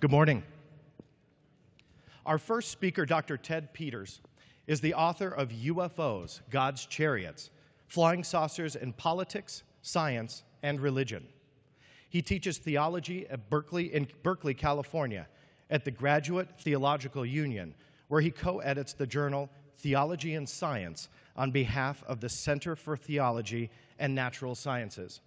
Good morning. Our first speaker, Dr. Ted Peters, is the author of UFOs, God's Chariots, Flying Saucers in Politics, Science, and Religion. He teaches theology at in Berkeley, California, at the Graduate Theological Union, where he co-edits the journal Theology and Science on behalf of the Center for Theology and Natural Sciences.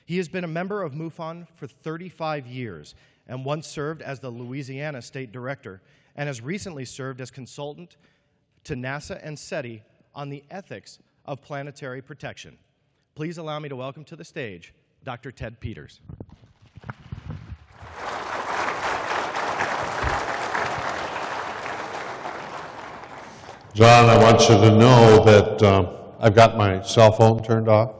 He has been a member of MUFON for 35 years and once served as the Louisiana State Director and has recently served as consultant to NASA and SETI on the ethics of planetary protection. Please allow me to welcome to the stage Dr. Ted Peters. John, I want you to know that I've got my cell phone turned off.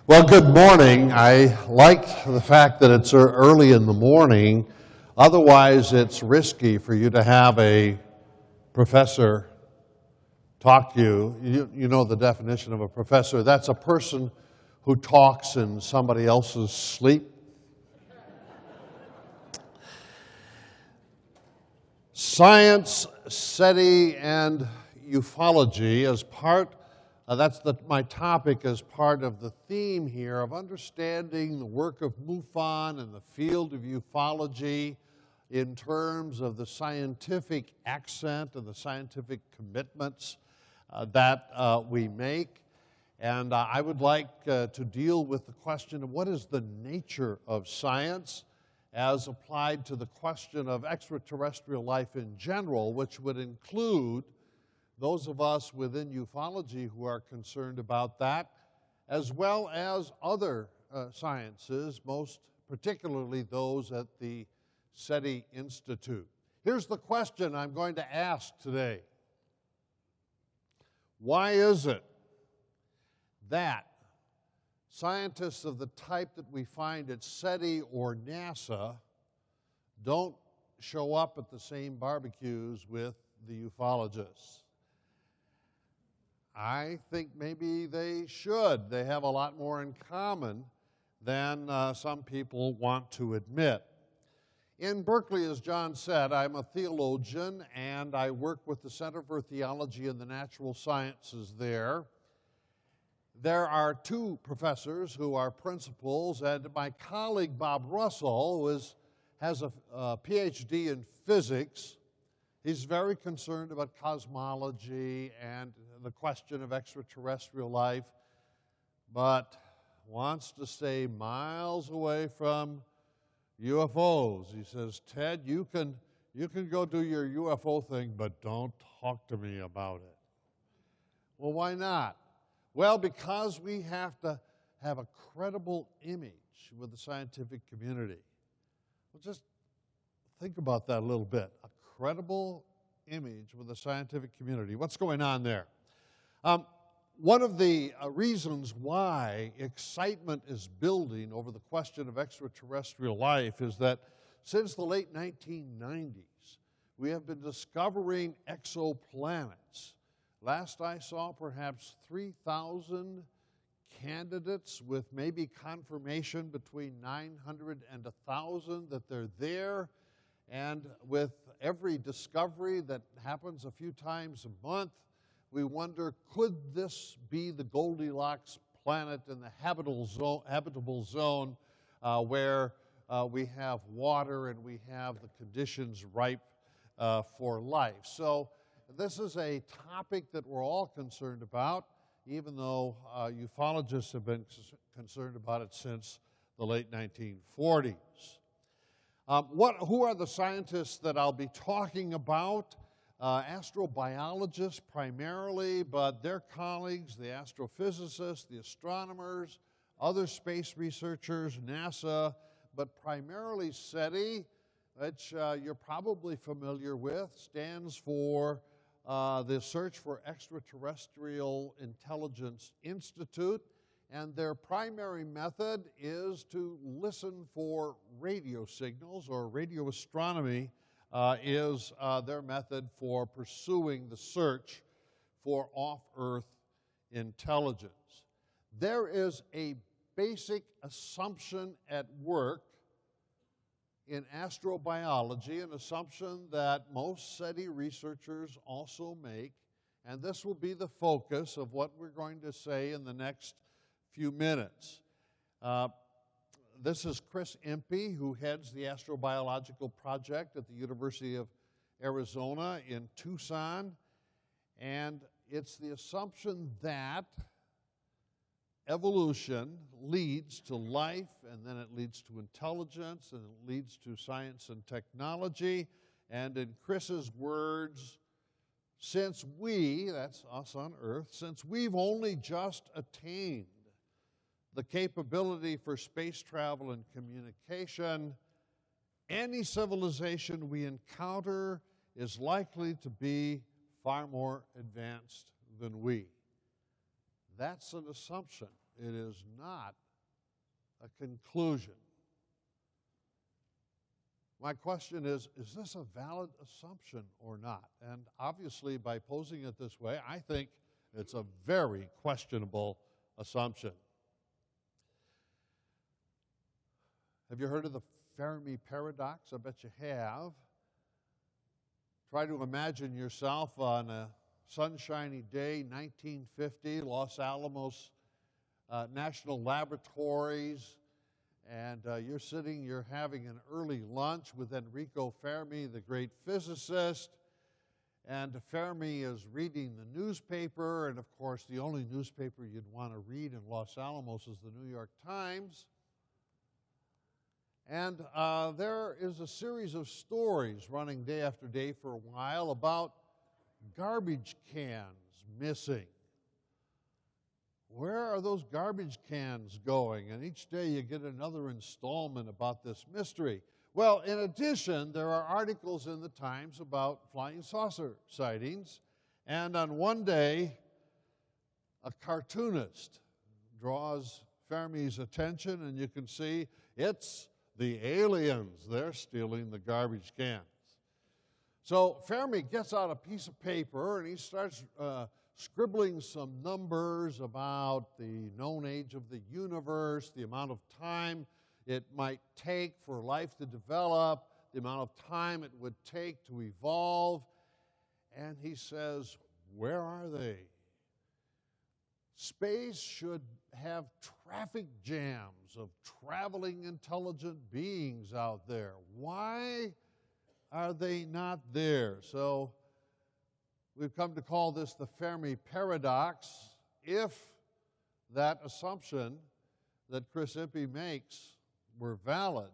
Well, good morning. I like the fact that it's early in the morning. Otherwise, it's risky for you to have a professor talk to you. You know the definition of a professor. That's a person who talks in somebody else's sleep. Science, SETI, and ufology as part, my topic as part of the theme here of understanding the work of MUFON and the field of ufology in terms of the scientific accent and the scientific commitments that we make. And I would like to deal with the question of what is the nature of science as applied to the question of extraterrestrial life in general, which would include those of us within ufology who are concerned about that, as well as other sciences, most particularly those at the SETI Institute. Here's the question I'm going to ask today. Why is it that scientists of the type that we find at SETI or NASA don't show up at the same barbecues with the ufologists? I think maybe they should. They have a lot more in common than some people want to admit. In Berkeley, as John said, I'm a theologian and I work with the Center for Theology and the Natural Sciences there. There are two professors who are principals, and my colleague Bob Russell has a PhD in physics. He's very concerned about cosmology and the question of extraterrestrial life, but wants to stay miles away from UFOs. He says, Ted, you can go do your UFO thing, but don't talk to me about it. Well, why not? Well, because we have to have a credible image with the scientific community. Well, just think about that a little bit. A credible image with the scientific community. What's going on there? One of the reasons why excitement is building over the question of extraterrestrial life is that since the late 1990s, we have been discovering exoplanets. Last I saw, perhaps 3,000 candidates with maybe confirmation between 900 and 1,000 that they're there. And with every discovery that happens a few times a month, we wonder, could this be the Goldilocks planet in the habitable zone where we have water and we have the conditions ripe for life? So this is a topic that we're all concerned about, even though ufologists have been concerned about it since the late 1940s. Who are the scientists that I'll be talking about? Astrobiologists primarily, but their colleagues, the astrophysicists, the astronomers, other space researchers, NASA, but primarily SETI, which you're probably familiar with, stands for the Search for Extraterrestrial Intelligence Institute, and their primary method is to listen for radio signals, or radio astronomy is their method for pursuing the search for off-Earth intelligence. There is a basic assumption at work in astrobiology, an assumption that most SETI researchers also make, and this will be the focus of what we're going to say in the next few minutes. This is Chris Impey, who heads the astrobiological project at the University of Arizona in Tucson, and it's the assumption that evolution leads to life, and then it leads to intelligence, and it leads to science and technology, and in Chris's words, since we, that's us on Earth, since we've only just attained the capability for space travel and communication, any civilization we encounter is likely to be far more advanced than we. That's an assumption. It is not a conclusion. My question is this a valid assumption or not? And obviously, by posing it this way, I think it's a very questionable assumption. Have you heard of the Fermi paradox? I bet you have. Try to imagine yourself on a sunshiny day, 1950, Los Alamos National Laboratories, and you're having an early lunch with Enrico Fermi, the great physicist, and Fermi is reading the newspaper, and of course the only newspaper you'd want to read in Los Alamos is the New York Times. And there is a series of stories running day after day for a while about garbage cans missing. Where are those garbage cans going? And each day you get another installment about this mystery. Well, in addition, there are articles in the Times about flying saucer sightings. And on one day, a cartoonist draws Fermi's attention, and you can see it's the aliens. They're stealing the garbage cans. So Fermi gets out a piece of paper and he starts scribbling some numbers about the known age of the universe, the amount of time it might take for life to develop, the amount of time it would take to evolve. And he says, where are they? Space should have traffic jams of traveling intelligent beings out there. Why are they not there? So we've come to call this the Fermi paradox. If that assumption that Chris Impey makes were valid,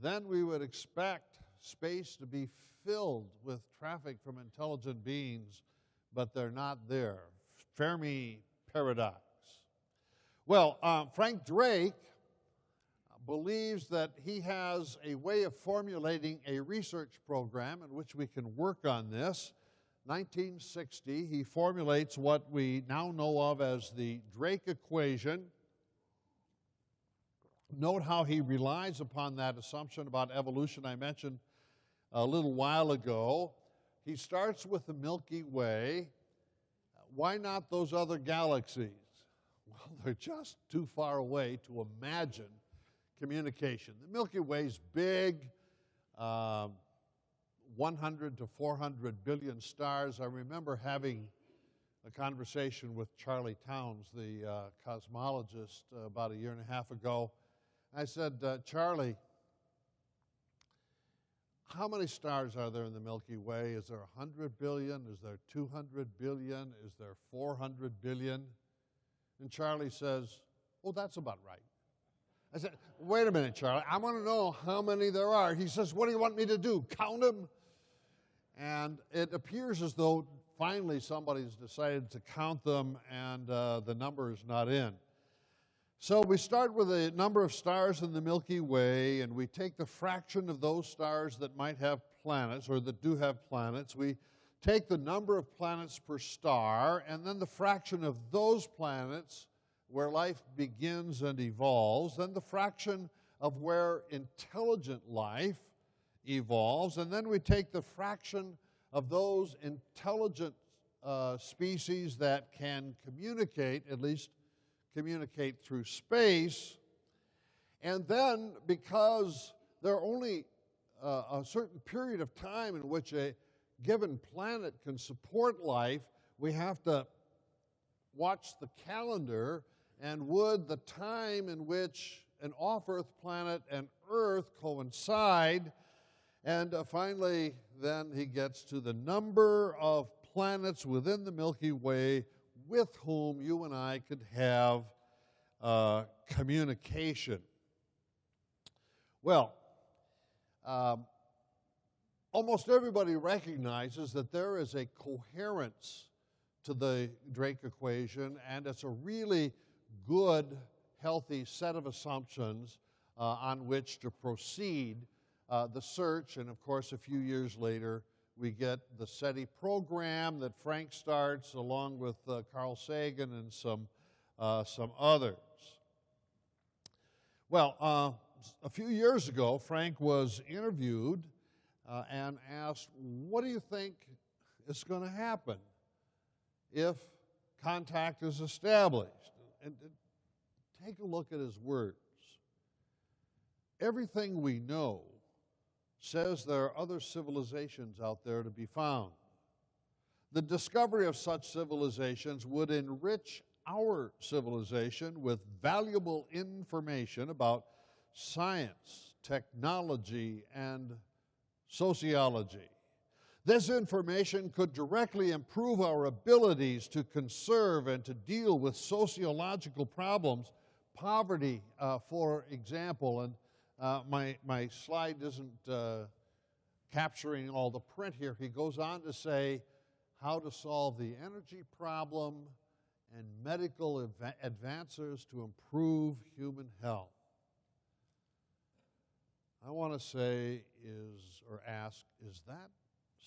then we would expect space to be filled with traffic from intelligent beings, but they're not there. Fermi paradox. Well, Frank Drake believes that he has a way of formulating a research program in which we can work on this. 1960, he formulates what we now know of as the Drake equation. Note how he relies upon that assumption about evolution I mentioned a little while ago. He starts with the Milky Way. Why not those other galaxies? Well, they're just too far away to imagine communication. The Milky Way's big, 100 to 400 billion stars. I remember having a conversation with Charlie Towns, the cosmologist, about a year and a half ago. I said, Charlie, how many stars are there in the Milky Way? Is there 100 billion? Is there 200 billion? Is there 400 billion? And Charlie says, oh, that's about right. I said, wait a minute, Charlie. I want to know how many there are. He says, what do you want me to do? Count them? And it appears as though finally somebody's decided to count them, and the number is not in. So we start with a number of stars in the Milky Way, and we take the fraction of those stars that might have planets, or that do have planets. We take the number of planets per star, and then the fraction of those planets where life begins and evolves, then the fraction of where intelligent life evolves, and then we take the fraction of those intelligent species that can communicate, at least communicate through space. And then, because there are only a certain period of time in which a given planet can support life. We have to watch the calendar, and would the time in which an off-Earth planet and Earth coincide? And finally, then he gets to the number of planets within the Milky Way with whom you and I could have communication. Well, almost everybody recognizes that there is a coherence to the Drake equation, and it's a really good, healthy set of assumptions on which to proceed the search. And of course, a few years later, we get the SETI program that Frank starts along with Carl Sagan and some others. Well, a few years ago, Frank was interviewed and asked, what do you think is going to happen if contact is established? And take a look at his words. Everything we know says there are other civilizations out there to be found. The discovery of such civilizations would enrich our civilization with valuable information about science, technology, and sociology. This information could directly improve our abilities to conserve and to deal with sociological problems, poverty, for example. And my slide isn't capturing all the print here. He goes on to say how to solve the energy problem and medical advances to improve human health. I want to say ask, is that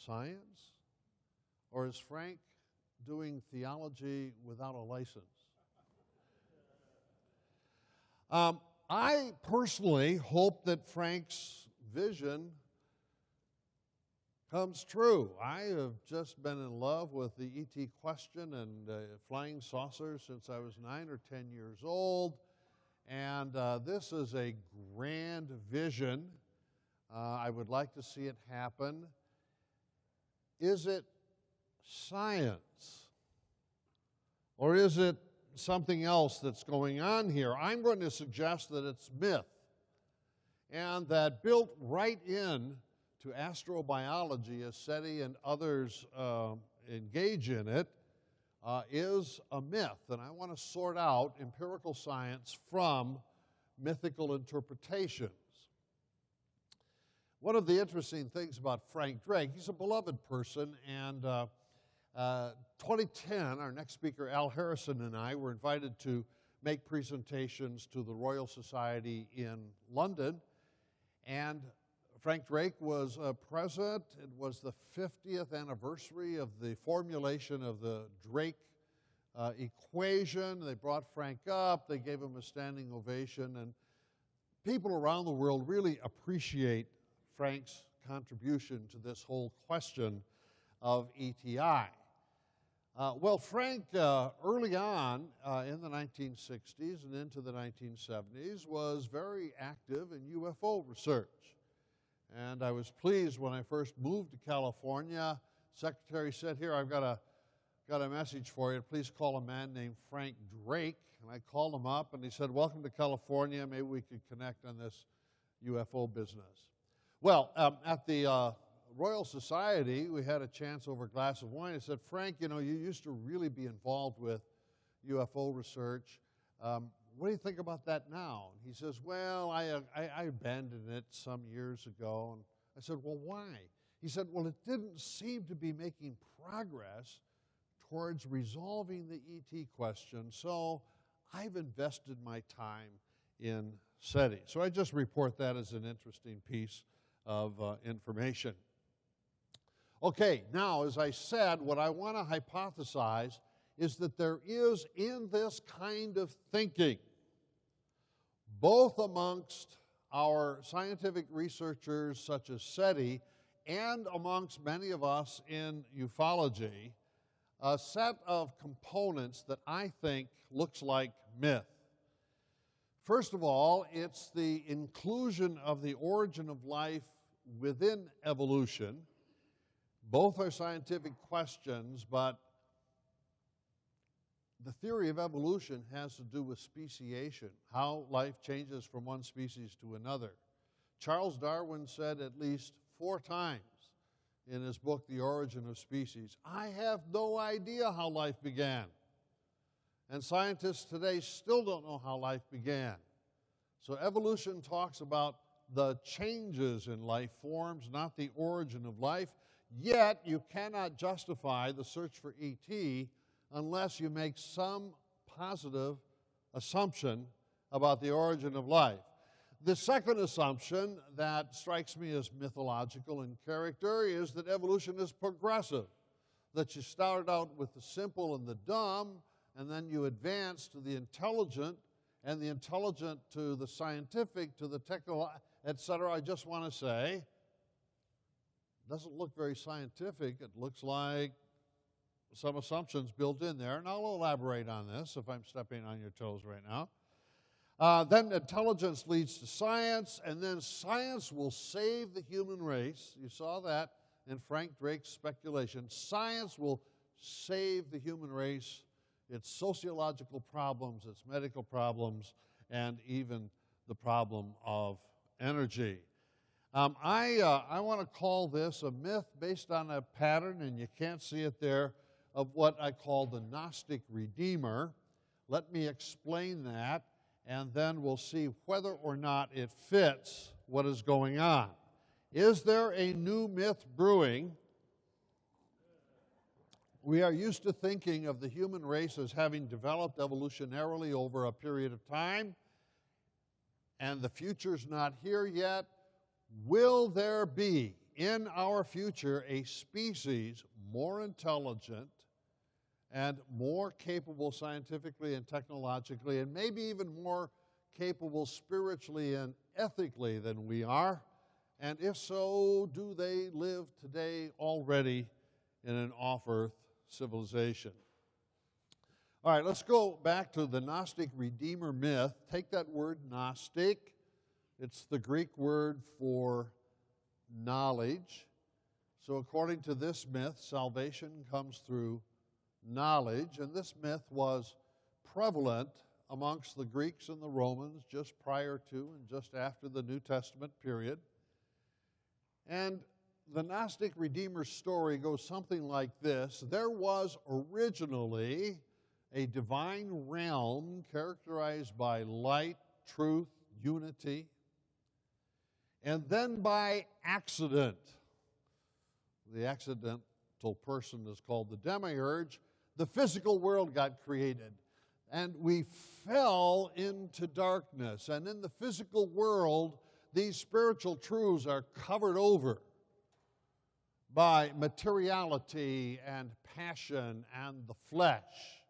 science? Or is Frank doing theology without a license? I personally hope that Frank's vision comes true. I have just been in love with the ET question and flying saucers since I was 9 or 10 years old. And this is a grand vision. I would like to see it happen. Is it science? Or is it something else that's going on here? I'm going to suggest that it's myth, and that built right in to astrobiology, as SETI and others engage in it, is a myth. And I want to sort out empirical science from mythical interpretations. One of the interesting things about Frank Drake, he's a beloved person, and 2010, our next speaker, Al Harrison, and I were invited to make presentations to the Royal Society in London, and Frank Drake was present. It was the 50th anniversary of the formulation of the Drake equation. They brought Frank up, they gave him a standing ovation, and people around the world really appreciate Frank's contribution to this whole question of ETI. Well, Frank, early on in the 1960s and into the 1970s, was very active in UFO research. And I was pleased when I first moved to California. Secretary said, here, I've got a message for you. Please call a man named Frank Drake. And I called him up, and he said, welcome to California. Maybe we could connect on this UFO business. Well, at the Royal Society, we had a chance over a glass of wine. I said, Frank, you know, you used to really be involved with UFO research. What do you think about that now? And he says, well, I abandoned it some years ago. And I said, well, why? He said, well, it didn't seem to be making progress towards resolving the ET question, so I've invested my time in SETI. So I just report that as an interesting piece of information. Okay, now, as I said, what I want to hypothesize is that there is in this kind of thinking, both amongst our scientific researchers such as SETI and amongst many of us in ufology, a set of components that I think looks like myth. First of all, it's the inclusion of the origin of life within evolution. Both are scientific questions, but the theory of evolution has to do with speciation, how life changes from one species to another. Charles Darwin said at least 4 times in his book, The Origin of Species, "I have no idea how life began." And scientists today still don't know how life began. So evolution talks about the changes in life forms, not the origin of life. Yet you cannot justify the search for ET unless you make some positive assumption about the origin of life. The second assumption that strikes me as mythological in character is that evolution is progressive, that you started out with the simple and the dumb, and then you advance to the intelligent, and the intelligent to the scientific, to the technical, etc. I just want to say, it doesn't look very scientific. It looks like some assumptions built in there, and I'll elaborate on this if I'm stepping on your toes right now. Then intelligence leads to science, and then science will save the human race. You saw that in Frank Drake's speculation. Science will save the human race, its sociological problems, its medical problems, and even the problem of energy. I want to call this a myth based on a pattern, and you can't see it there, of what I call the Gnostic Redeemer. Let me explain that, and then we'll see whether or not it fits what is going on. Is there a new myth brewing? We are used to thinking of the human race as having developed evolutionarily over a period of time, and the future's not here yet. Will there be in our future a species more intelligent and more capable scientifically and technologically, and maybe even more capable spiritually and ethically than we are? And if so, do they live today already in an off-earth civilization? All right, let's go back to the Gnostic Redeemer myth. Take that word Gnostic. It's the Greek word for knowledge. So according to this myth, salvation comes through knowledge, and this myth was prevalent amongst the Greeks and the Romans just prior to and just after the New Testament period. And the Gnostic Redeemer story goes something like this. There was originally a divine realm characterized by light, truth, unity, and then by accident, the accidental person is called the demiurge, the physical world got created, and we fell into darkness. And in the physical world, these spiritual truths are covered over by materiality and passion and the flesh.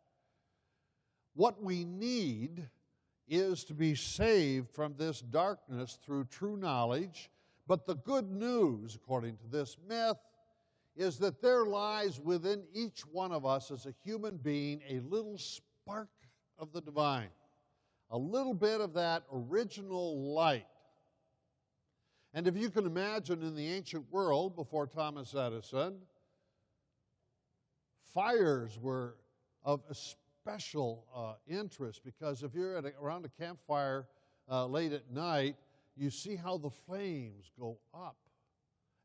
What we need is to be saved from this darkness through true knowledge. But the good news, according to this myth, is that there lies within each one of us as a human being a little spark of the divine, a little bit of that original light. And if you can imagine, in the ancient world before Thomas Edison, fires were of special interest, because if you're around a campfire late at night, you see how the flames go up.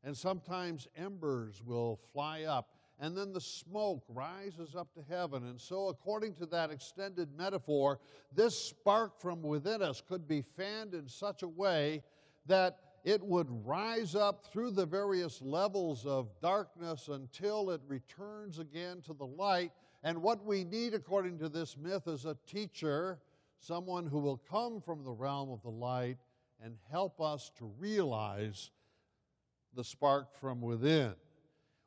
And sometimes embers will fly up, and then the smoke rises up to heaven. And so, according to that extended metaphor, this spark from within us could be fanned in such a way that it would rise up through the various levels of darkness until it returns again to the light. And what we need, according to this myth, is a teacher, someone who will come from the realm of the light and help us to realize the spark from within.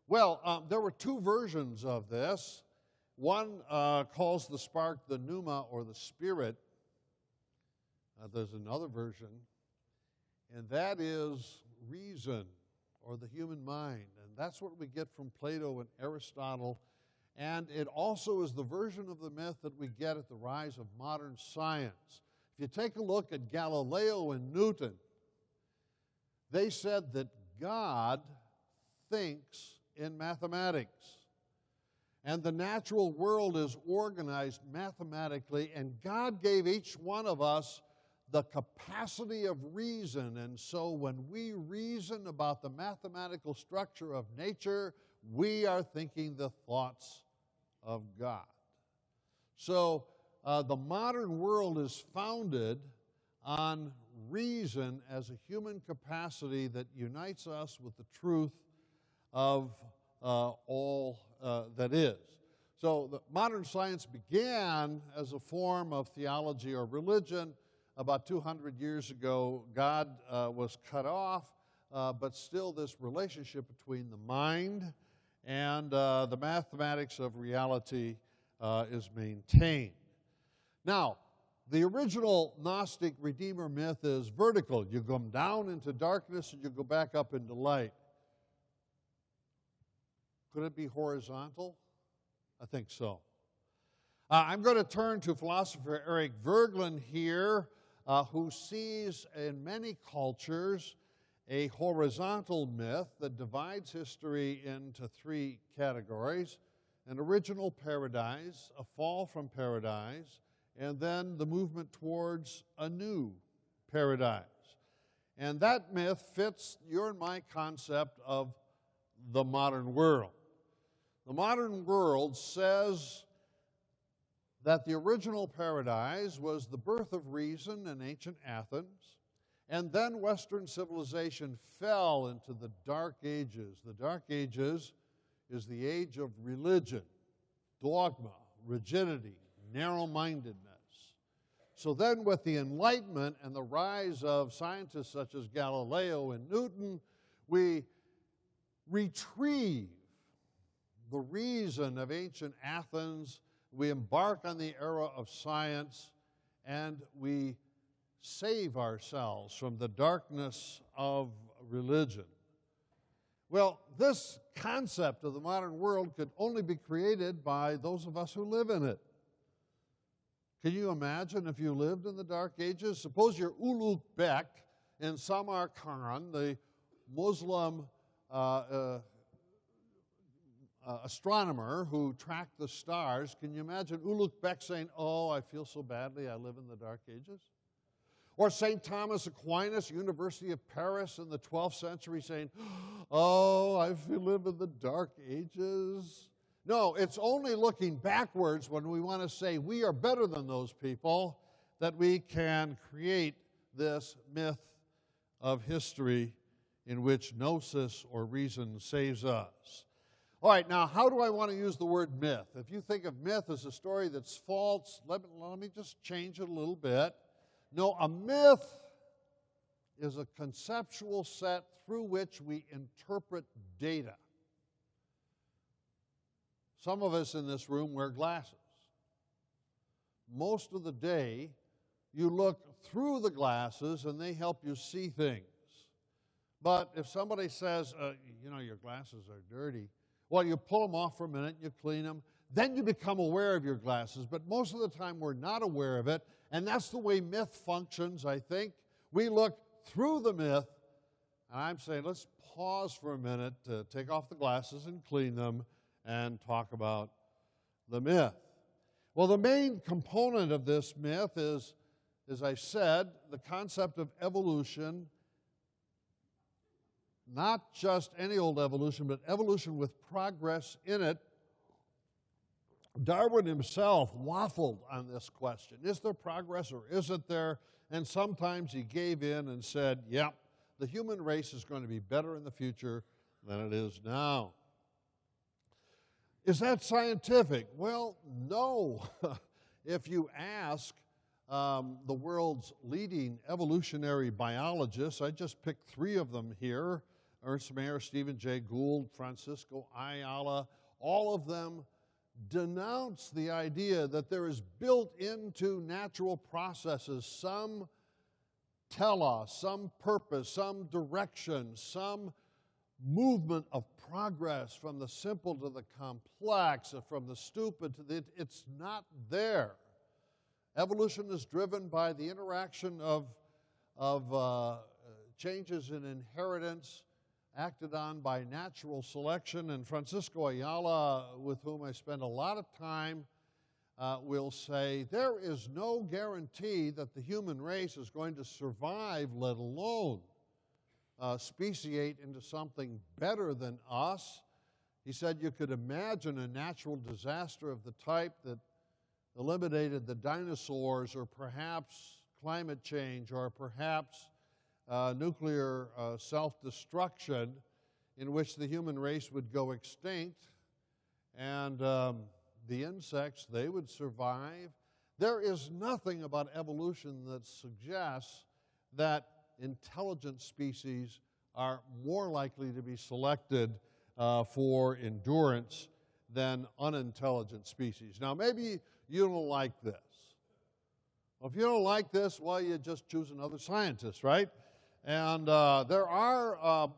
Well, there were 2 versions of this. One calls the spark the pneuma, or the spirit. There's another version, and that is reason, or the human mind. And that's what we get from Plato and Aristotle. And it also is the version of the myth that we get at the rise of modern science. If you take a look at Galileo and Newton, they said that God thinks in mathematics. And the natural world is organized mathematically, and God gave each one of us the capacity of reason. And so when we reason about the mathematical structure of nature, we are thinking the thoughts of God. So the modern world is founded on reason as a human capacity that unites us with the truth of all that is. So the modern science began as a form of theology or religion. About 200 years ago, God was cut off, but still this relationship between the mind and the mathematics of reality is maintained. Now, the original Gnostic Redeemer myth is vertical. You go down into darkness and you go back up into light. Could it be horizontal? I think so. I'm going to turn to philosopher Eric Voegelin here, who sees in many cultures a horizontal myth that divides history into three categories: an original paradise, a fall from paradise, and then the movement towards a new paradise. And that myth fits your and my concept of the modern world. The modern world says that the original paradise was the birth of reason in ancient Athens, and then Western civilization fell into the Dark Ages. The Dark Ages is the age of religion, dogma, rigidity, narrow-mindedness. So then with the Enlightenment and the rise of scientists such as Galileo and Newton, we retrieve the reason of ancient Athens. We embark on the era of science, and we save ourselves from the darkness of religion. Well, this concept of the modern world could only be created by those of us who live in it. Can you imagine if you lived in the Dark Ages? Suppose you're Ulugh Bek in Samarkand, the Muslim astronomer who tracked the stars. Can you imagine Ulugh Bek saying, "Oh, I feel so badly, I live in the Dark Ages"? Or St. Thomas Aquinas, University of Paris in the 12th century, saying, "Oh, I live in the Dark Ages"? No, it's only looking backwards when we want to say we are better than those people that we can create this myth of history in which gnosis or reason saves us. All right, now how do I want to use the word myth? If you think of myth as a story that's false, let me just change it a little bit. No, a myth is a conceptual set through which we interpret data. Some of us in this room wear glasses. Most of the day, you look through the glasses and they help you see things. But if somebody says, your glasses are dirty, well, you pull them off for a minute, you clean them, then you become aware of your glasses. But most of the time, we're not aware of it, and that's the way myth functions, I think. We look through the myth, and I'm saying let's pause for a minute to take off the glasses and clean them and talk about the myth. Well, the main component of this myth is, as I said, the concept of evolution. Not just any old evolution, but evolution with progress in it. Darwin himself waffled on this question. Is there progress or isn't there? And sometimes he gave in and said, yeah, the human race is going to be better in the future than it is now. Is that scientific? Well, no. If you ask the world's leading evolutionary biologists, I just picked 3 of them here: Ernst Mayr, Stephen Jay Gould, Francisco Ayala. All of them denounce the idea that there is built into natural processes some telos, some purpose, some direction, some movement of progress from the simple to the complex, from the stupid to the... It's not there. Evolution is driven by the interaction of changes in inheritance acted on by natural selection. And Francisco Ayala, with whom I spend a lot of time, will say there is no guarantee that the human race is going to survive, let alone speciate into something better than us. He said you could imagine a natural disaster of the type that eliminated the dinosaurs, or perhaps climate change, or perhaps nuclear self-destruction, in which the human race would go extinct, and the insects, they would survive. There is nothing about evolution that suggests that intelligent species are more likely to be selected for endurance than unintelligent species. Now, maybe you don't like this. Well, if you don't like this, well, you just choose another scientist, right? And there are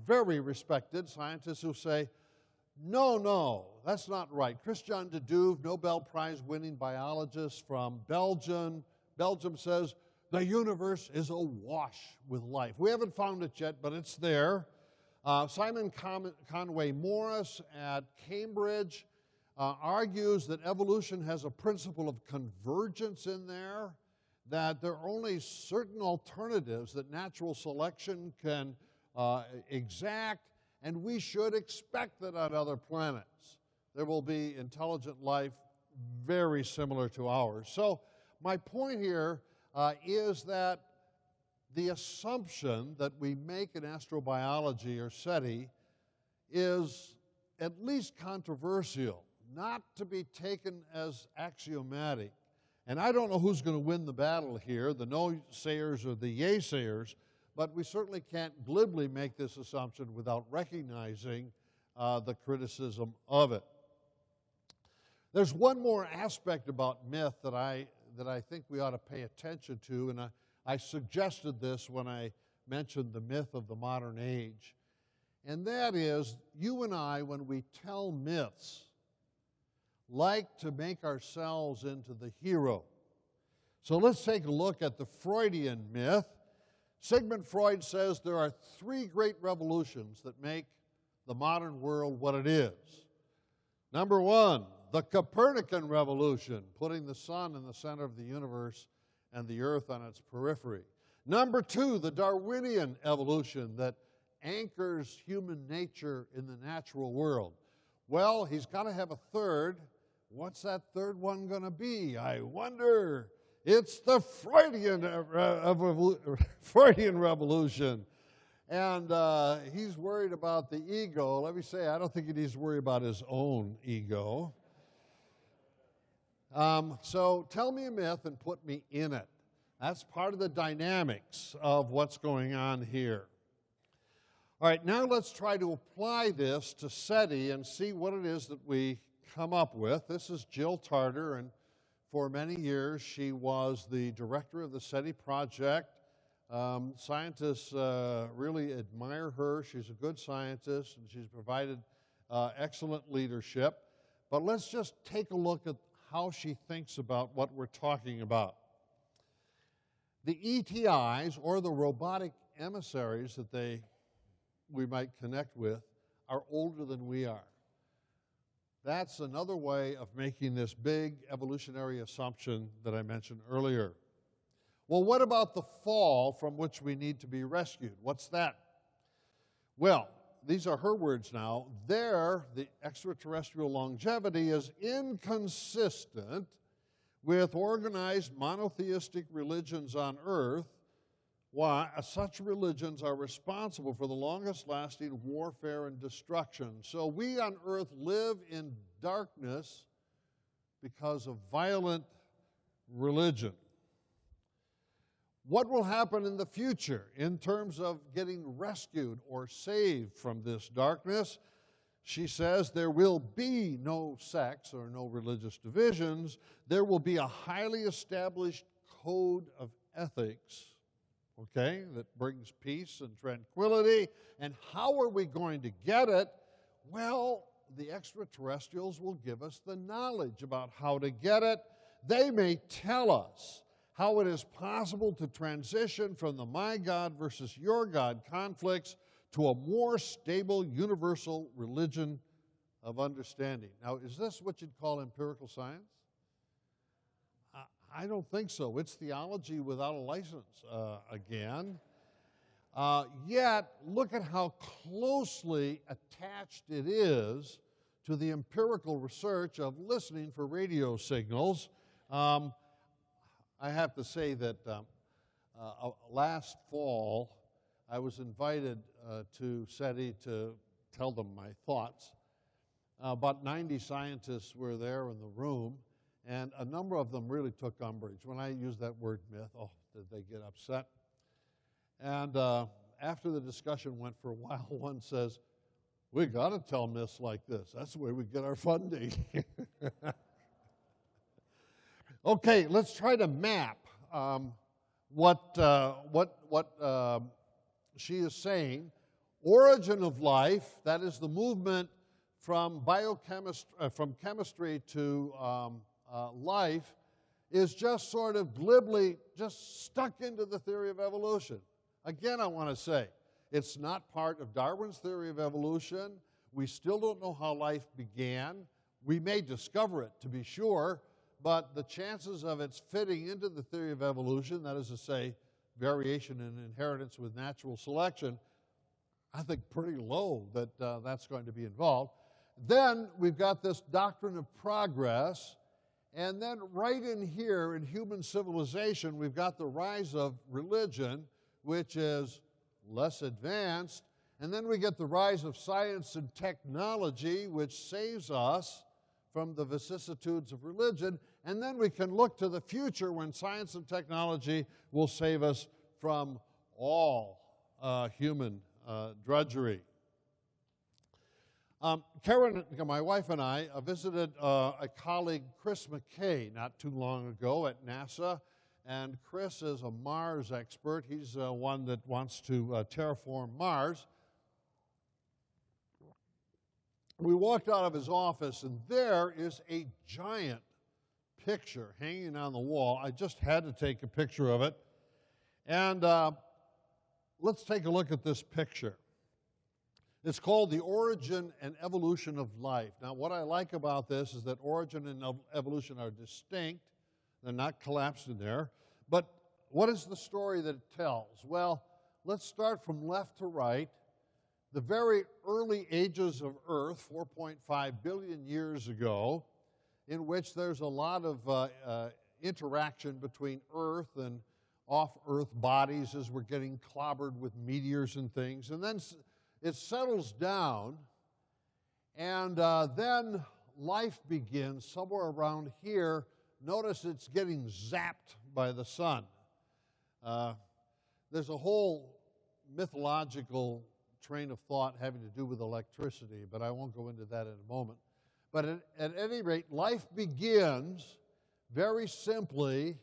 very respected scientists who say, no, that's not right. Christian de Duve, Nobel Prize winning biologist from Belgium says the universe is awash with life. We haven't found it yet, but it's there. Simon Conway Morris at Cambridge argues that evolution has a principle of convergence in there, that there are only certain alternatives that natural selection can exact, and we should expect that on other planets there will be intelligent life very similar to ours. So my point here is that the assumption that we make in astrobiology or SETI is at least controversial, not to be taken as axiomatic. And I don't know who's going to win the battle here, the no-sayers or the yay-sayers, but we certainly can't glibly make this assumption without recognizing the criticism of it. There's one more aspect about myth that I think we ought to pay attention to, and I suggested this when I mentioned the myth of the modern age. And that is, you and I, when we tell myths, like to make ourselves into the hero. So let's take a look at the Freudian myth. Sigmund Freud says there are three great revolutions that make the modern world what it is. Number one, the Copernican revolution, putting the sun in the center of the universe and the earth on its periphery. Number two, the Darwinian evolution that anchors human nature in the natural world. Well, he's got to have a third. What's that third one going to be? I wonder. It's the Freudian revolution. And he's worried about the ego. Let me say, I don't think he needs to worry about his own ego. So tell me a myth and put me in it. That's part of the dynamics of what's going on here. All right, now let's try to apply this to SETI and see what it is that we come up with. This is Jill Tarter, and for many years she was the director of the SETI project. Scientists really admire her. She's a good scientist, and she's provided excellent leadership. But let's just take a look at how she thinks about what we're talking about. The ETIs, or the robotic emissaries that we might connect with, are older than we are. That's another way of making this big evolutionary assumption that I mentioned earlier. Well, what about the fall from which we need to be rescued? What's that? Well, these are her words now. There, the extraterrestrial longevity is inconsistent with organized monotheistic religions on Earth. Why? Such religions are responsible for the longest lasting warfare and destruction. So we on Earth live in darkness because of violent religion. What will happen in the future in terms of getting rescued or saved from this darkness? She says there will be no sects or no religious divisions. There will be a highly established code of ethics, okay, that brings peace and tranquility. And how are we going to get it? Well, the extraterrestrials will give us the knowledge about how to get it. they may tell us how it is possible to transition from the my God versus your God conflicts to a more stable universal religion of understanding. Now, is this what you'd call empirical science? I don't think so. It's theology without a license again. Yet, look at how closely attached it is to the empirical research of listening for radio signals. I have to say that last fall, I was invited to SETI to tell them my thoughts. About 90 scientists were there in the room, and a number of them really took umbrage. When I use that word myth, oh, did they get upset? And after the discussion went for a while, one says, we got to tell myths like this. That's the way we get our funding. Okay, let's try to map what she is saying. Origin of life, that is the movement from from chemistry to life, is just sort of glibly just stuck into the theory of evolution. Again, I want to say, it's not part of Darwin's theory of evolution. We still don't know how life began. We may discover it, to be sure, but the chances of its fitting into the theory of evolution, that is to say, variation and inheritance with natural selection, I think pretty low that that's going to be involved. Then we've got this doctrine of progress, and then right in here in human civilization, we've got the rise of religion, which is less advanced, and then we get the rise of science and technology, which saves us from the vicissitudes of religion, and then we can look to the future when science and technology will save us from all human drudgery. Karen, my wife, and I visited a colleague, Chris McKay, not too long ago at NASA. And Chris is a Mars expert. He's one that wants to terraform Mars. We walked out of his office, and there is a giant picture hanging on the wall. I just had to take a picture of it. And let's take a look at this picture. It's called The Origin and Evolution of Life. Now, what I like about this is that origin and evolution are distinct. They're not collapsed in there. But what is the story that it tells? Well, let's start from left to right. The very early ages of Earth, 4.5 billion years ago, in which there's a lot of interaction between Earth and off-Earth bodies as we're getting clobbered with meteors and things. And then it settles down, and then life begins somewhere around here. Notice it's getting zapped by the sun. There's a whole mythological train of thought having to do with electricity, but I won't go into that in a moment. But at any rate, life begins very simply,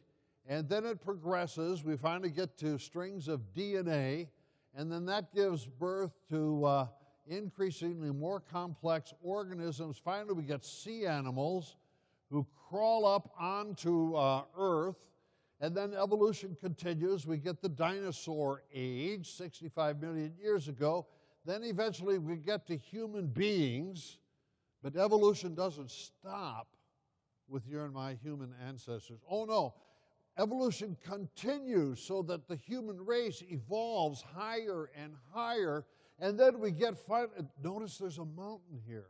and then it progresses. We finally get to strings of DNA, and then that gives birth to increasingly more complex organisms. Finally, we get sea animals who crawl up onto Earth, and then evolution continues. We get the dinosaur age, 65 million years ago. Then eventually we get to human beings, but evolution doesn't stop with your and my human ancestors. Oh no, evolution continues so that the human race evolves higher and higher, and then we get, notice there's a mountain here.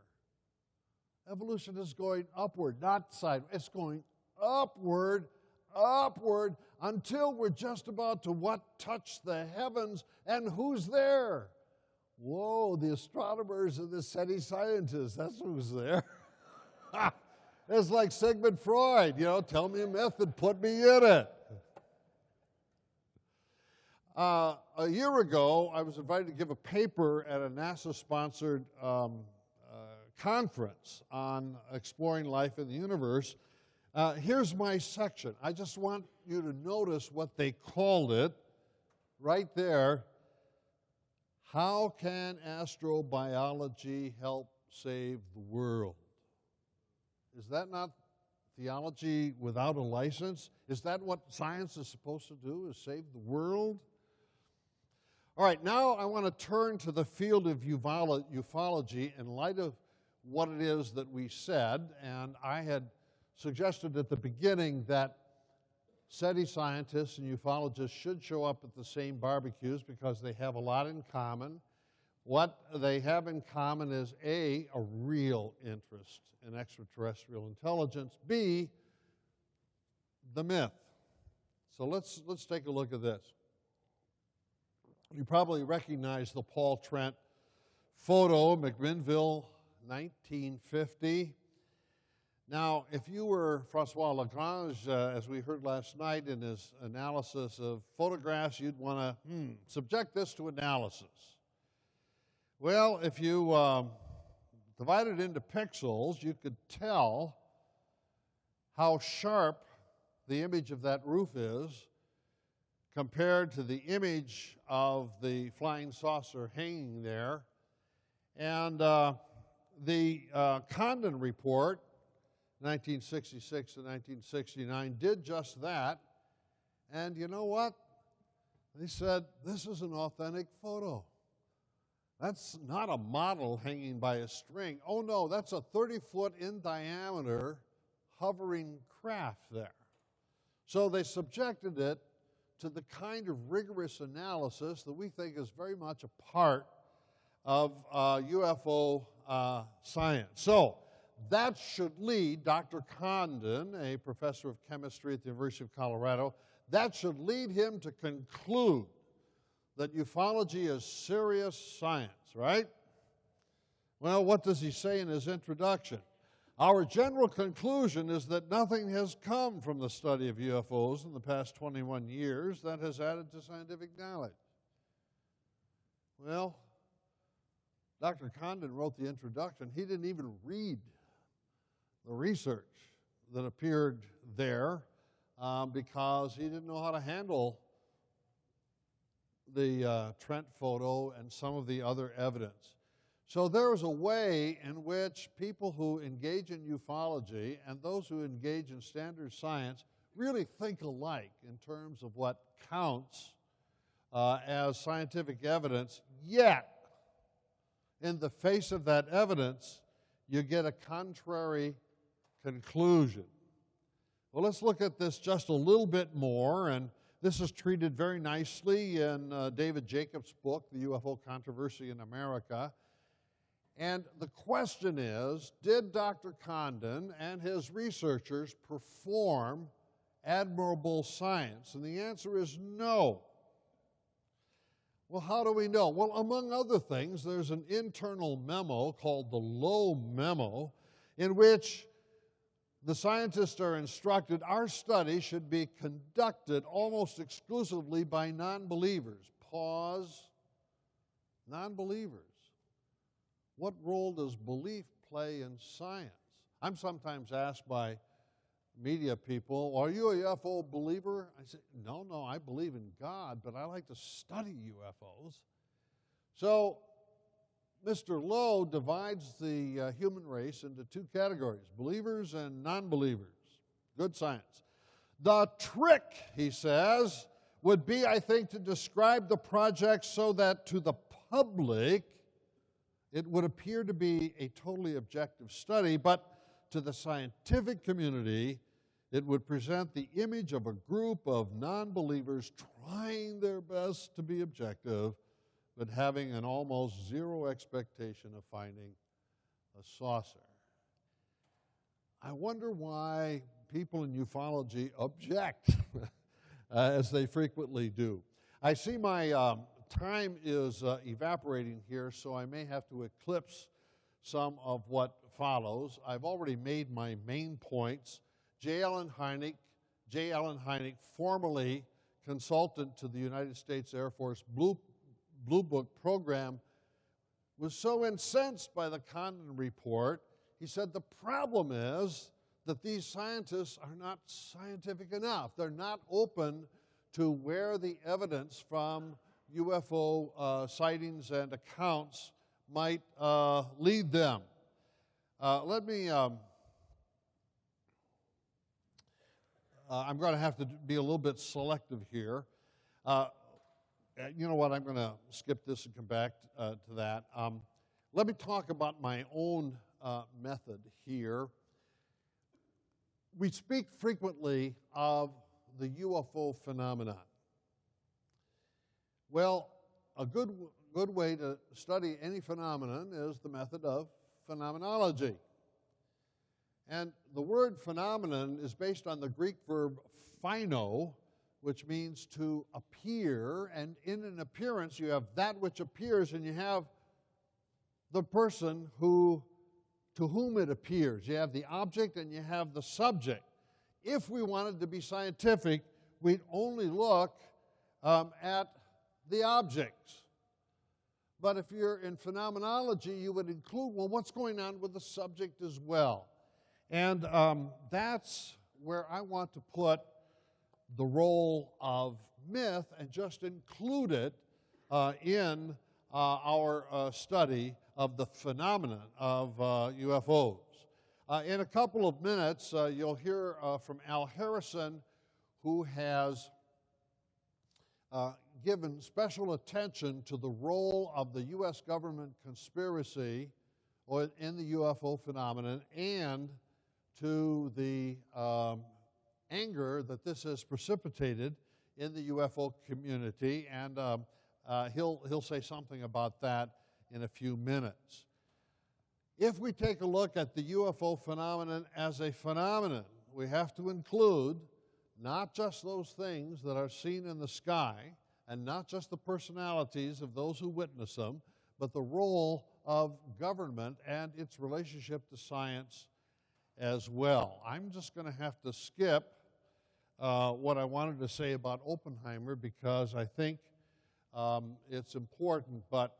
Evolution is going upward, not sideways. It's going upward, upward, until we're just about to touch the heavens, and who's there? Whoa, the astronomers and the SETI scientists, that's who's there. It's like Sigmund Freud, tell me a myth and put me in it. A year ago, I was invited to give a paper at a NASA-sponsored conference on exploring life in the universe. Here's my section. I just want you to notice what they called it right there. How can astrobiology help save the world? Is that not theology without a license? Is that what science is supposed to do, is save the world? All right, now I want to turn to the field of ufology in light of what it is that we said, and I had suggested at the beginning that SETI scientists and ufologists should show up at the same barbecues because they have a lot in common. What they have in common is A, a real interest in extraterrestrial intelligence, B, the myth. So let's take a look at this. You probably recognize the Paul Trent photo, McMinnville, 1950. Now, if you were Francois Lagrange, as we heard last night in his analysis of photographs, you'd want to subject this to analysis. Well, if you divide it into pixels, you could tell how sharp the image of that roof is compared to the image of the flying saucer hanging there. And the Condon report, 1966 to 1969, did just that. And you know what? They said, this is an authentic photo. That's not a model hanging by a string. Oh no, that's a 30-foot in diameter hovering craft there. So they subjected it to the kind of rigorous analysis that we think is very much a part of UFO science. So that should lead Dr. Condon, a professor of chemistry at the University of Colorado, that should lead him to conclude that ufology is serious science, right? Well, what does he say in his introduction? Our general conclusion is that nothing has come from the study of UFOs in the past 21 years that has added to scientific knowledge. Well, Dr. Condon wrote the introduction. He didn't even read the research that appeared there because he didn't know how to handle the Trent photo and some of the other evidence. So there is a way in which people who engage in ufology and those who engage in standard science really think alike in terms of what counts as scientific evidence, yet in the face of that evidence, you get a contrary conclusion. Well, let's look at this just a little bit more, and this is treated very nicely in David Jacobs' book, The UFO Controversy in America. And the question is, did Dr. Condon and his researchers perform admirable science? And the answer is no. Well, how do we know? Well, among other things, there's an internal memo called the Low Memo, in which the scientists are instructed our study should be conducted almost exclusively by non-believers. Pause. Non-believers. What role does belief play in science? I'm sometimes asked by media people, are you a UFO believer? I say, no, I believe in God, but I like to study UFOs. So Mr. Lowe divides the human race into two categories, believers and non-believers. Good science. The trick, he says, would be, I think, to describe the project so that to the public it would appear to be a totally objective study, but to the scientific community, it would present the image of a group of non-believers trying their best to be objective, but having an almost zero expectation of finding a saucer. I wonder why people in ufology object, as they frequently do. I see my time is evaporating here, so I may have to eclipse some of what follows. I've already made my main points. J. Allen Hynek, formerly consultant to the United States Air Force Blue Book program, was so incensed by the Condon report, he said the problem is that these scientists are not scientific enough. They're not open to where the evidence from UFO sightings and accounts might lead them. Let me I'm going to have to be a little bit selective here. You know what, I'm going to skip this and come back to that. Let me talk about my own method here. We speak frequently of the UFO phenomenon. Well, a good way to study any phenomenon is the method of phenomenology. And the word phenomenon is based on the Greek verb phino, which means to appear, and in an appearance you have that which appears and you have the person to whom it appears. You have the object and you have the subject. If we wanted to be scientific, we'd only look at the objects. But if you're in phenomenology, you would include, well, what's going on with the subject as well? And that's where I want to put the role of myth and just include it in our study of the phenomenon of UFOs. In a couple of minutes, you'll hear from Al Harrison, who has given special attention to the role of the U.S. government conspiracy in the UFO phenomenon and to the anger that this has precipitated in the UFO community, and he'll say something about that in a few minutes. If we take a look at the UFO phenomenon as a phenomenon, we have to include not just those things that are seen in the sky and not just the personalities of those who witness them, but the role of government and its relationship to science as well. I'm just going to have to skip what I wanted to say about Oppenheimer because I think it's important, but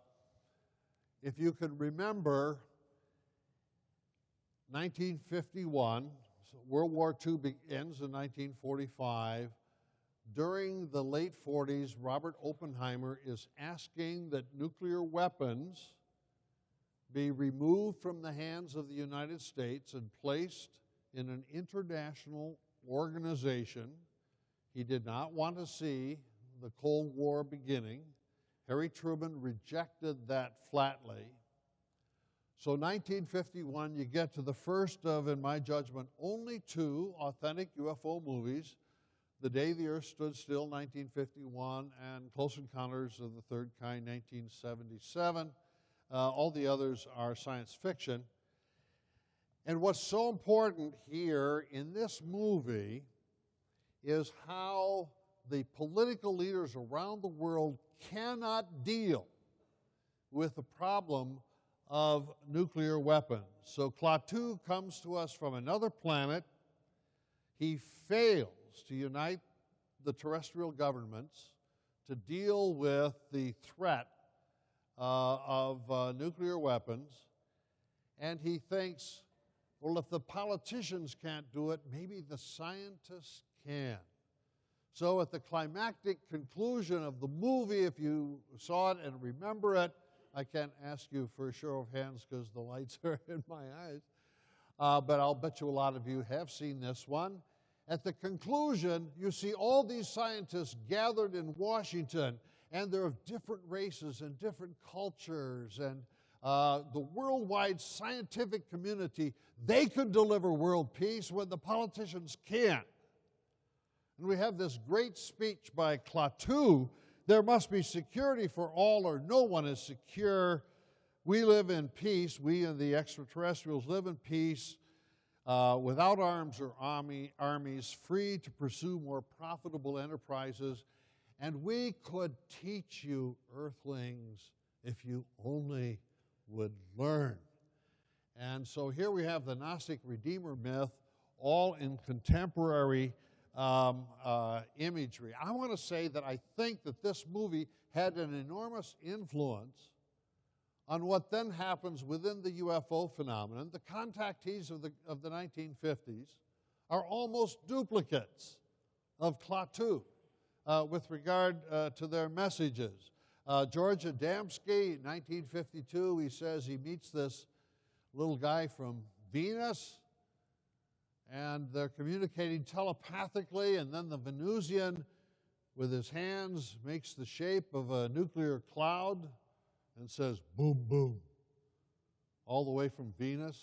if you could remember 1951, World War II ends in 1945. During the late 40s, Robert Oppenheimer is asking that nuclear weapons be removed from the hands of the United States and placed in an international organization. He did not want to see the Cold War beginning. Harry Truman rejected that flatly. So 1951, you get to the first of, in my judgment, only two authentic UFO movies, The Day the Earth Stood Still, 1951, and Close Encounters of the Third Kind, 1977. All the others are science fiction. And what's so important here in this movie is how the political leaders around the world cannot deal with the problem of nuclear weapons. So Klaatu comes to us from another planet. He fails to unite the terrestrial governments to deal with the threat of nuclear weapons. And he thinks, well, if the politicians can't do it, maybe the scientists can. So at the climactic conclusion of the movie, if you saw it and remember it, I can't ask you for a show of hands because the lights are in my eyes, but I'll bet you a lot of you have seen this one. At the conclusion, you see all these scientists gathered in Washington, and they're of different races and different cultures, and the worldwide scientific community, they could deliver world peace when the politicians can't. And we have this great speech by Klaatu, there must be security for all or no one is secure. We live in peace, we and the extraterrestrials live in peace, without arms or armies, free to pursue more profitable enterprises, and we could teach you, earthlings, if you only would learn. And so here we have the Gnostic Redeemer myth, all in contemporary imagery. I want to say that I think that this movie had an enormous influence on what then happens within the UFO phenomenon. The contactees of the 1950s are almost duplicates of Klaatu with regard to their messages. George Adamski, 1952, he says he meets this little guy from Venus, and they're communicating telepathically, and then the Venusian, with his hands, makes the shape of a nuclear cloud and says, boom, boom, all the way from Venus,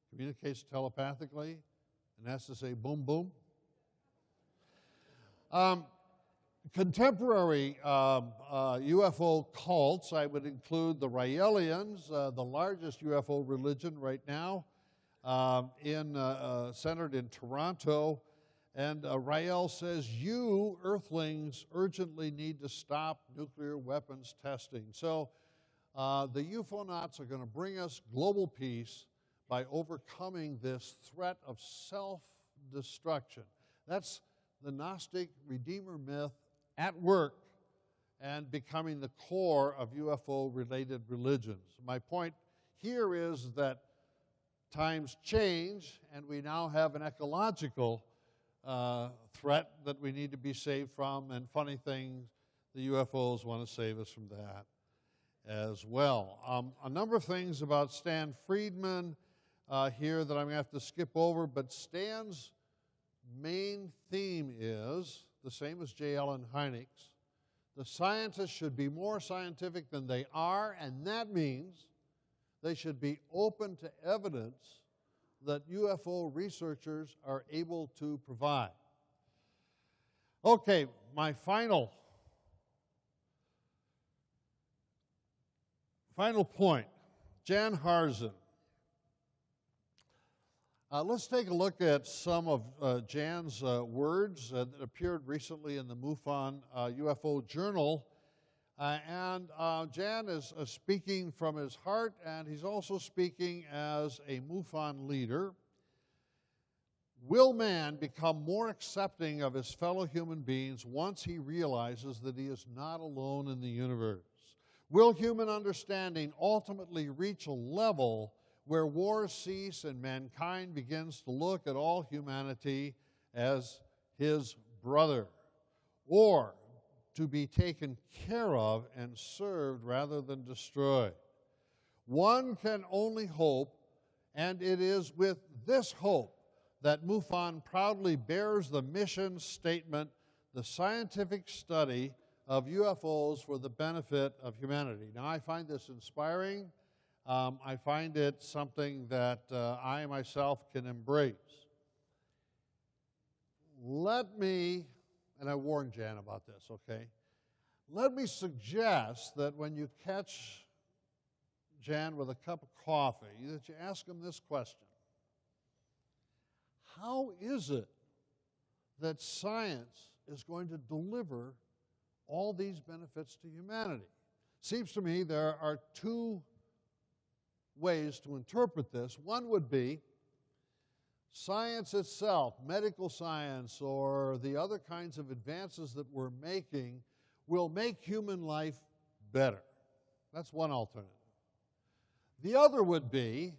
communicates telepathically, and has to say boom, boom. Contemporary UFO cults, I would include the Raelians, the largest UFO religion right now, centered in Toronto. And Rael says, you, Earthlings, urgently need to stop nuclear weapons testing. So the UFOnauts are going to bring us global peace by overcoming this threat of self-destruction. That's the Gnostic Redeemer myth at work and becoming the core of UFO-related religions. My point here is that times change, and we now have an ecological threat that we need to be saved from, and funny thing, the UFOs want to save us from that as well. A number of things about Stan Friedman here that I'm going to have to skip over, but Stan's main theme is the same as J. Allen Hynek's. The scientists should be more scientific than they are, and that means they should be open to evidence that UFO researchers are able to provide. Okay, my final point, Jan Harzen. Let's take a look at some of Jan's words that appeared recently in the MUFON UFO Journal. Jan is speaking from his heart, and he's also speaking as a MUFON leader. Will man become more accepting of his fellow human beings once he realizes that he is not alone in the universe? Will human understanding ultimately reach a level where wars cease and mankind begins to look at all humanity as his brother, or to be taken care of and served rather than destroyed? One can only hope, and it is with this hope that MUFON proudly bears the mission statement, the scientific study of UFOs for the benefit of humanity. Now, I find this inspiring. I find it something that I myself can embrace. Let me, and I warned Jan about this, okay? Let me suggest that when you catch Jan with a cup of coffee, that you ask him this question. How is it that science is going to deliver all these benefits to humanity? Seems to me there are two ways to interpret this. One would be science itself, medical science, or the other kinds of advances that we're making will make human life better. That's one alternative. The other would be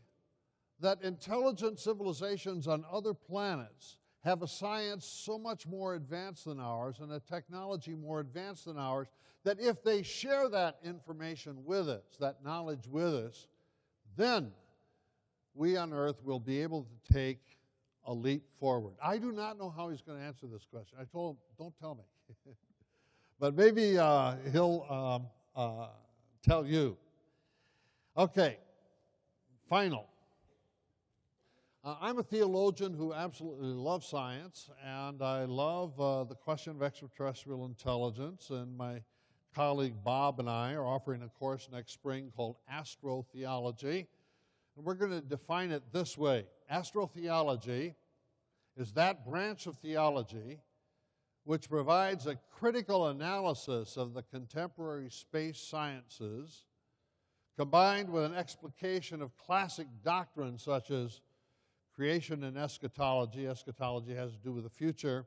that intelligent civilizations on other planets have a science so much more advanced than ours and a technology more advanced than ours that if they share that information with us, that knowledge with us, then we on Earth will be able to take a leap forward. I do not know how he's going to answer this question. I told him, don't tell me. But maybe he'll tell you. Okay, final. I'm a theologian who absolutely loves science, and I love the question of extraterrestrial intelligence, and my colleague Bob and I are offering a course next spring called Astrotheology, and we're going to define it this way. Astrotheology is that branch of theology which provides a critical analysis of the contemporary space sciences, combined with an explication of classic doctrines such as creation and eschatology. Eschatology has to do with the future,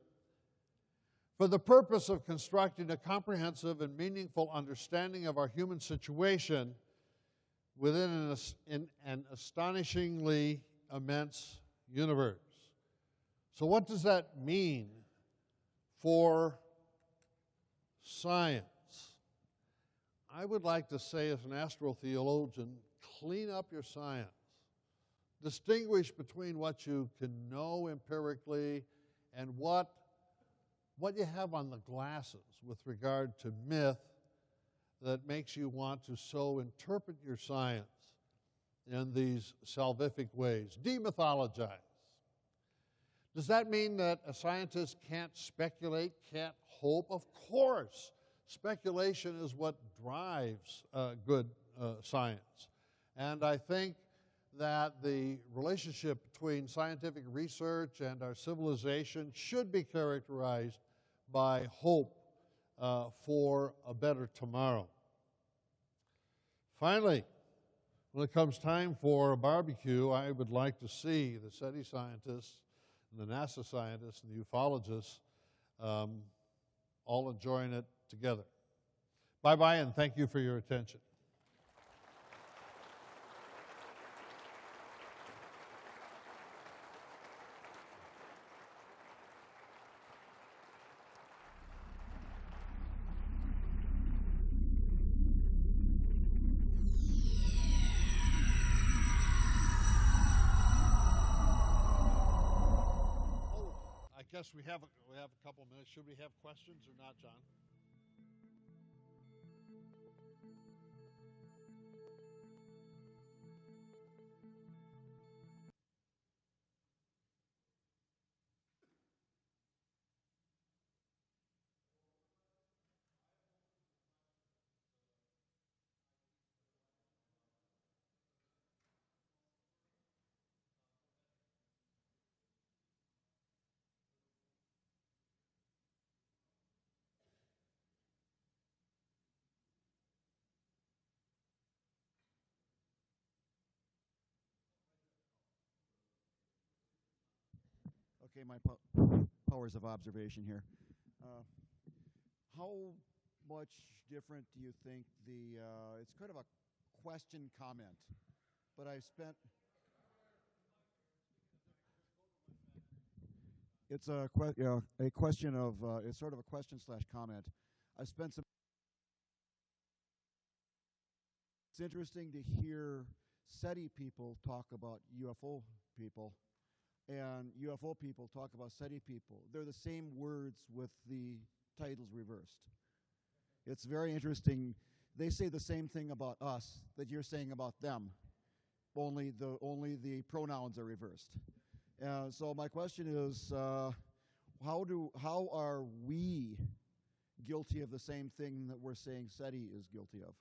for the purpose of constructing a comprehensive and meaningful understanding of our human situation within an astonishingly immense universe. So what does that mean for science? I would like to say, as an astrotheologian, clean up your science. distinguish between what you can know empirically and what you have on the glasses with regard to myth that makes you want to so interpret your science in these salvific ways. Demythologize. Does that mean that a scientist can't speculate, can't hope? Of course. Speculation is what drives good science. And I think that the relationship between scientific research and our civilization should be characterized by hope for a better tomorrow. Finally, when it comes time for a barbecue, I would like to see the SETI scientists and the NASA scientists and the ufologists all enjoying it together. Bye-bye, and thank you for your attention. I guess we have a couple minutes. Should we have questions or not, John? Okay, my powers of observation here. How much different do you think it's kind of a question comment, but I've spent, it's a question of, it's sort of a question slash comment. I spent some, it's interesting to hear SETI people talk about UFO people, and UFO people talk about SETI people. They're the same words with the titles reversed. It's very interesting. They say the same thing about us that you're saying about them, only the pronouns are reversed. So my question is, how are we guilty of the same thing that we're saying SETI is guilty of?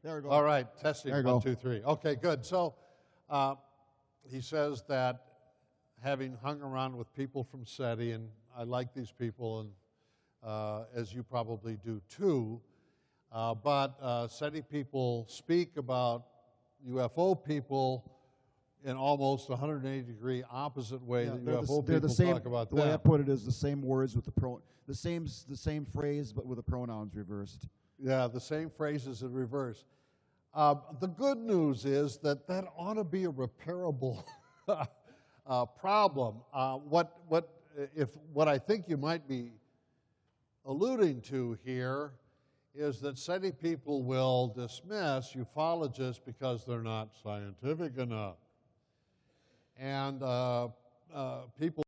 There we go. All right, testing, there you 1, go. 2, 3. Okay, good. So he says that having hung around with people from SETI, and I like these people, and as you probably do too, but SETI people speak about UFO people in almost 180-degree opposite way that UFO people talk about them. The way I put it is the same words with the same phrase, but with the pronouns reversed. Yeah, the same phrases in reverse. The good news is that ought to be a repairable problem. What I think you might be alluding to here is that SETI people will dismiss ufologists because they're not scientific enough. And people